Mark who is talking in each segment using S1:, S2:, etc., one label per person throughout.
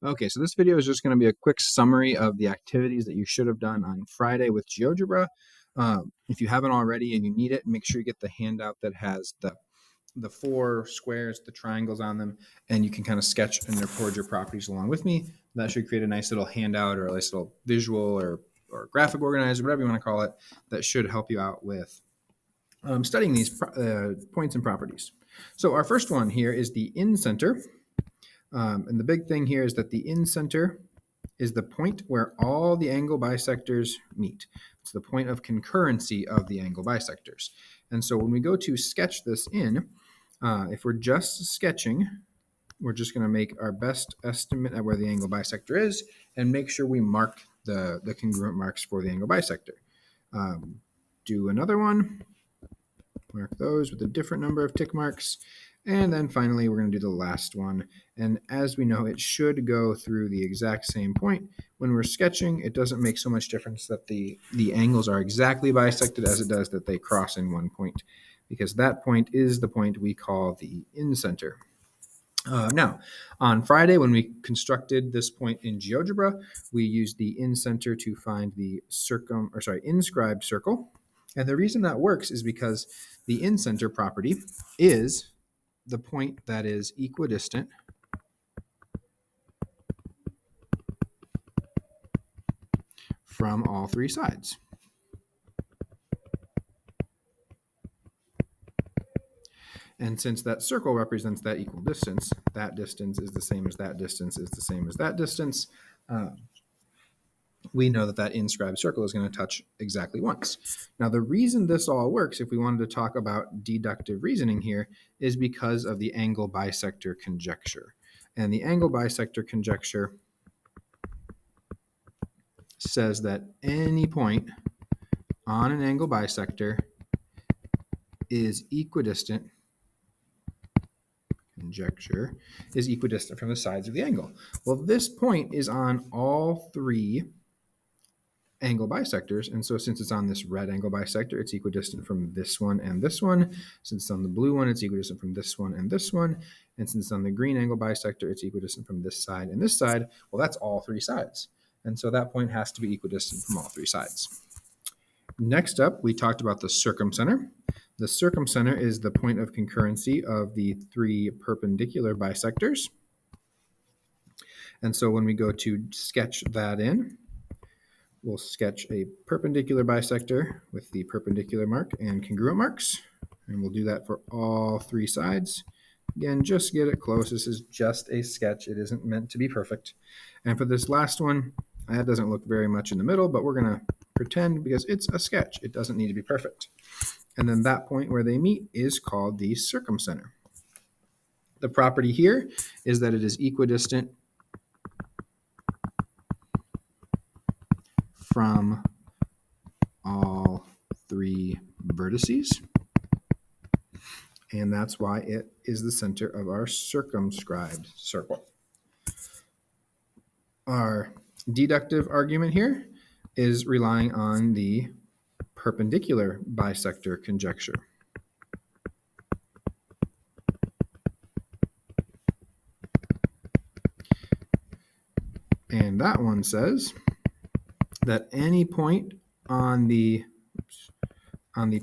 S1: Okay, so this video is just going to be a quick summary of the activities that you should have done on Friday with GeoGebra. If you haven't already and you need it, make sure you get the handout that has the four squares, the triangles on them, and you can kind of sketch and record your properties along with me. That should create a nice little handout or a nice little visual or graphic organizer, whatever you want to call it, that should help you out with studying these points and properties. So our first one here is the Incenter. And the big thing here is that the incenter is the point where all the angle bisectors meet. It's the point of concurrency of the angle bisectors. And so when we go to sketch this in, if we're just sketching, we're just going to make our best estimate at where the angle bisector is and make sure we mark the congruent marks for the angle bisector. Do another one, mark those with a different number of tick marks. And then finally, we're going to do the last one. And as we know, it should go through the exact same point. When we're sketching, it doesn't make so much difference that the angles are exactly bisected as it does that they cross in one point, because that point is the point we call the incenter. Now, on Friday, when we constructed this point in GeoGebra, we used the incenter to find the inscribed circle. And the reason that works is because the incenter property is the point that is equidistant from all three sides. And since that circle represents that equal distance, that distance is the same as that distance is the same as that distance, we know that that inscribed circle is going to touch exactly once. Now, the reason this all works, if we wanted to talk about deductive reasoning here, is because of the angle bisector conjecture. And the angle bisector conjecture says that any point on an angle bisector is equidistant. Conjecture is equidistant from the sides of the angle. Well, this point is on all three angle bisectors, and so since it's on this red angle bisector, it's equidistant from this one and this one. Since it's on the blue one, it's equidistant from this one and this one. And since it's on the green angle bisector, it's equidistant from this side and this side. Well, that's all three sides. And so that point has to be equidistant from all three sides. Next up, we talked about the circumcenter. The circumcenter is the point of concurrency of the three perpendicular bisectors. And so when we go to sketch that in, we'll sketch a perpendicular bisector with the perpendicular mark and congruent marks. And we'll do that for all three sides. Again, just get it close. This is just a sketch. It isn't meant to be perfect. And for this last one, that doesn't look very much in the middle, but we're going to pretend because it's a sketch. It doesn't need to be perfect. And then that point where they meet is called the circumcenter. The property here is that it is equidistant from all three vertices. And that's why it is the center of our circumscribed circle. Our deductive argument here is relying on the perpendicular bisector conjecture. And that one says that any point on the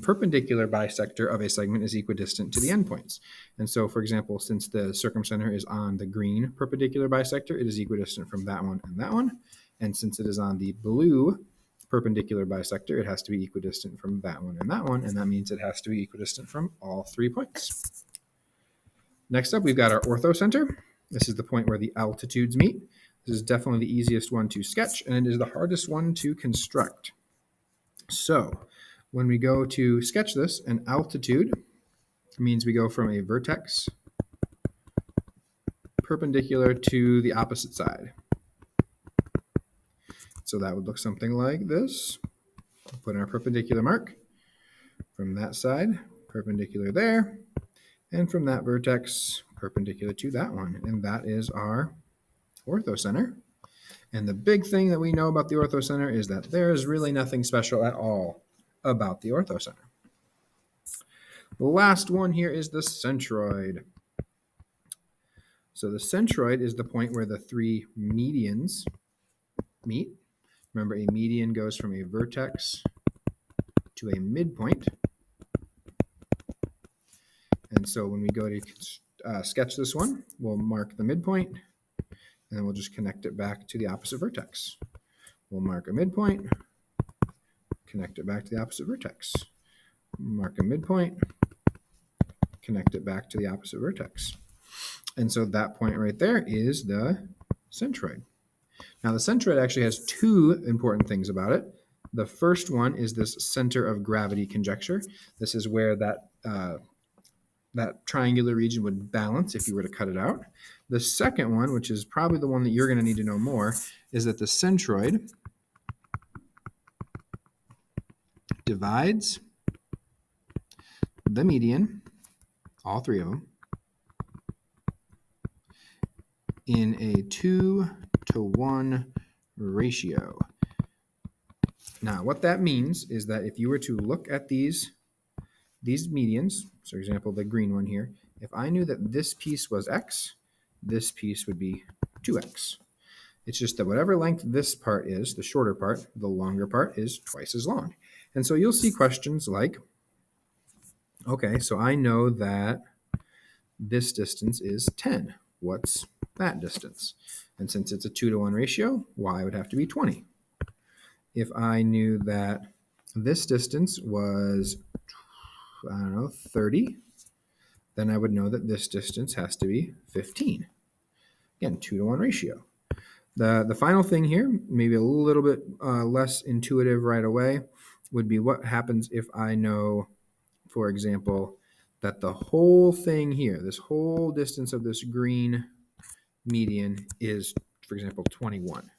S1: perpendicular bisector of a segment is equidistant to the endpoints. And so, for example, since the circumcenter is on the green perpendicular bisector, it is equidistant from that one and that one. And since it is on the blue perpendicular bisector, it has to be equidistant from that one, and that means it has to be equidistant from all 3 points. Next up, we've got our orthocenter. This is the point where the altitudes meet. This is definitely the easiest one to sketch, and it is the hardest one to construct. So when we go to sketch this, an altitude means we go from a vertex perpendicular to the opposite side. So that would look something like this. We'll put in our perpendicular mark from that side, perpendicular there, and from that vertex, perpendicular to that one. And that is our orthocenter. And the big thing that we know about the orthocenter is that there is really nothing special at all about the orthocenter. The last one here is the centroid. So the centroid is the point where the three medians meet. Remember, a median goes from a vertex to a midpoint. And so when we go to sketch this one, we'll mark the midpoint, and then we'll just connect it back to the opposite vertex. We'll mark a midpoint, connect it back to the opposite vertex. Mark a midpoint, connect it back to the opposite vertex. And so that point right there is the centroid. Now the centroid actually has two important things about it. The first one is this center of gravity conjecture. This is where that triangular region would balance if you were to cut it out. The second one, which is probably the one that you're going to need to know more, is that the centroid divides the median, all three of them, in a 2-to-1 ratio. Now, what that means is that if you were to look at these medians, so for example, the green one here, if I knew that this piece was x, this piece would be 2x. It's just that whatever length this part is, the shorter part, the longer part is twice as long. And so you'll see questions like, okay, so I know that this distance is 10. What's that distance? And since it's a 2-to-1 ratio, y would have to be 20. If I knew that this distance was, 30, then I would know that this distance has to be 15. Again, 2-to-1 ratio. The final thing here, maybe a little bit less intuitive right away, would be what happens if I know, for example, that the whole thing here, this whole distance of this green median is, for example, 21.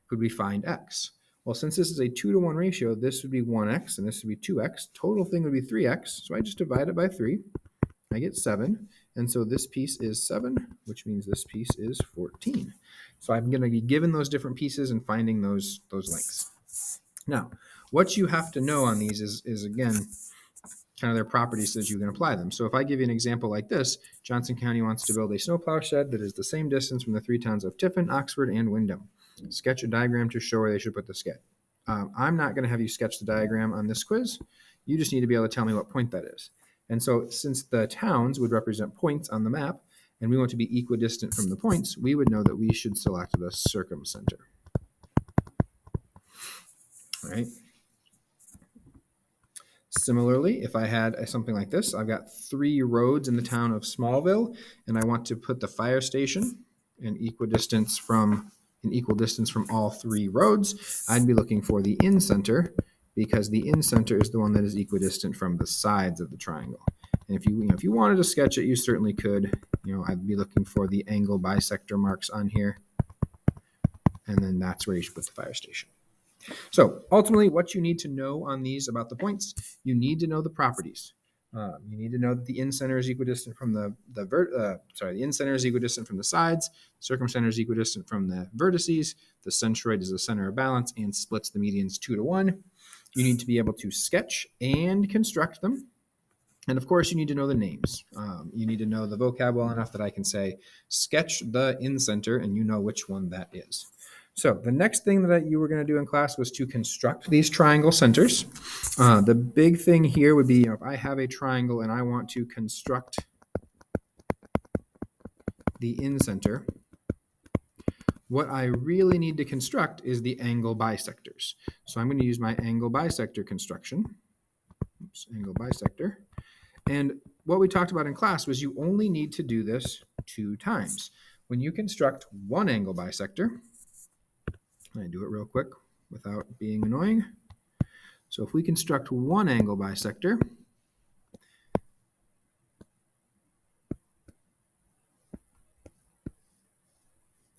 S1: Could we find x? Well, since this is a 2-to-1 ratio, this would be 1x and this would be 2x. Total thing would be 3x. So I just divide it by 3. I get 7. And so this piece is 7, which means this piece is 14. So I'm going to be given those different pieces and finding those lengths. Now, what you have to know on these is again, kind of their properties so that you can apply them. So if I give you an example like this, Johnson County wants to build a snowplow shed that is the same distance from the three towns of Tiffin, Oxford, and Windham. Sketch a diagram to show where they should put the sketch. I'm not going to have you sketch the diagram on this quiz. You just need to be able to tell me what point that is. And so since the towns would represent points on the map, and we want to be equidistant from the points, we would know that we should select the circumcenter. All right. Similarly, if I had something like this, I've got 3 roads in the town of Smallville, and I want to put the fire station in equal distance from all 3 roads, I'd be looking for the Incenter, because the Incenter is the one that is equidistant from the sides of the triangle. And if you wanted to sketch it, you certainly could. I'd be looking for the angle bisector marks on here, and then that's where you should put the fire station. So ultimately, what you need to know on these about the points, you need to know the properties. You need to know that the incenter is equidistant from the incenter is equidistant from the sides, circumcenter is equidistant from the vertices, the centroid is the center of balance and splits the medians 2-to-1. You need to be able to sketch and construct them. And of course, you need to know the names. You need to know the vocab well enough that I can say, sketch the incenter, and you know which one that is. So the next thing that you were going to do in class was to construct these triangle centers. The big thing here would be, if I have a triangle and I want to construct the incenter, what I really need to construct is the angle bisectors. So I'm going to use my angle bisector construction. Angle bisector. And what we talked about in class was you only need to do this 2 times. When you construct one angle bisector, I do it real quick without being annoying. So if we construct one angle bisector,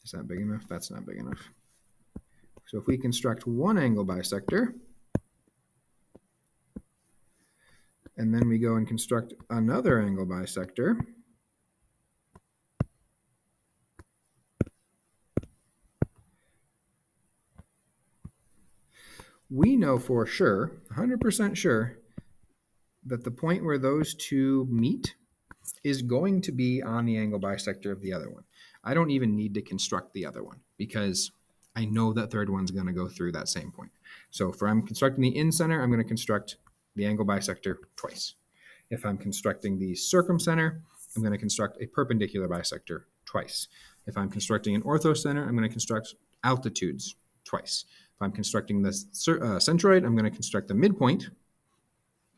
S1: is that big enough? That's not big enough. So if we construct one angle bisector, and then we go and construct another angle bisector, we know for sure, 100% sure, that the point where those 2 meet is going to be on the angle bisector of the other one. I don't even need to construct the other one because I know that third one's going to go through that same point. So if I'm constructing the Incenter, I'm going to construct the angle bisector twice. If I'm constructing the Circumcenter, I'm going to construct a perpendicular bisector twice. If I'm constructing an Orthocenter, I'm going to construct altitudes twice. If I'm constructing the Centroid, I'm going to construct the midpoint,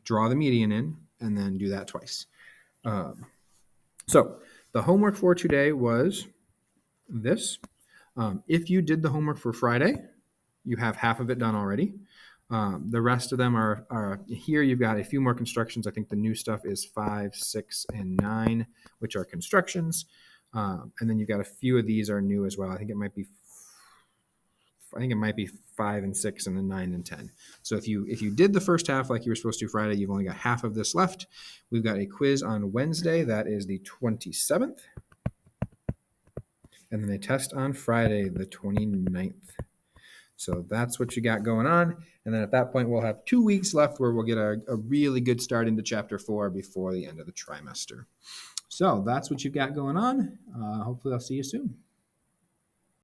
S1: draw the median in, and then do that twice. So the homework for today was this. If you did the homework for Friday, you have half of it done already. The rest of them are here. You've got a few more constructions. I think the new stuff is 5, 6, and 9, which are constructions. And then you've got a few of these are new as well. I think it might be 5 and 6, and then 9 and 10. So if you did the first half like you were supposed to Friday, you've only got half of this left. We've got a quiz on Wednesday. That is the 27th. And then a test on Friday, the 29th. So that's what you got going on. And then at that point, we'll have 2 weeks left where we'll get a really good start into Chapter 4 before the end of the trimester. So that's what you've got going on. Hopefully I'll see you soon.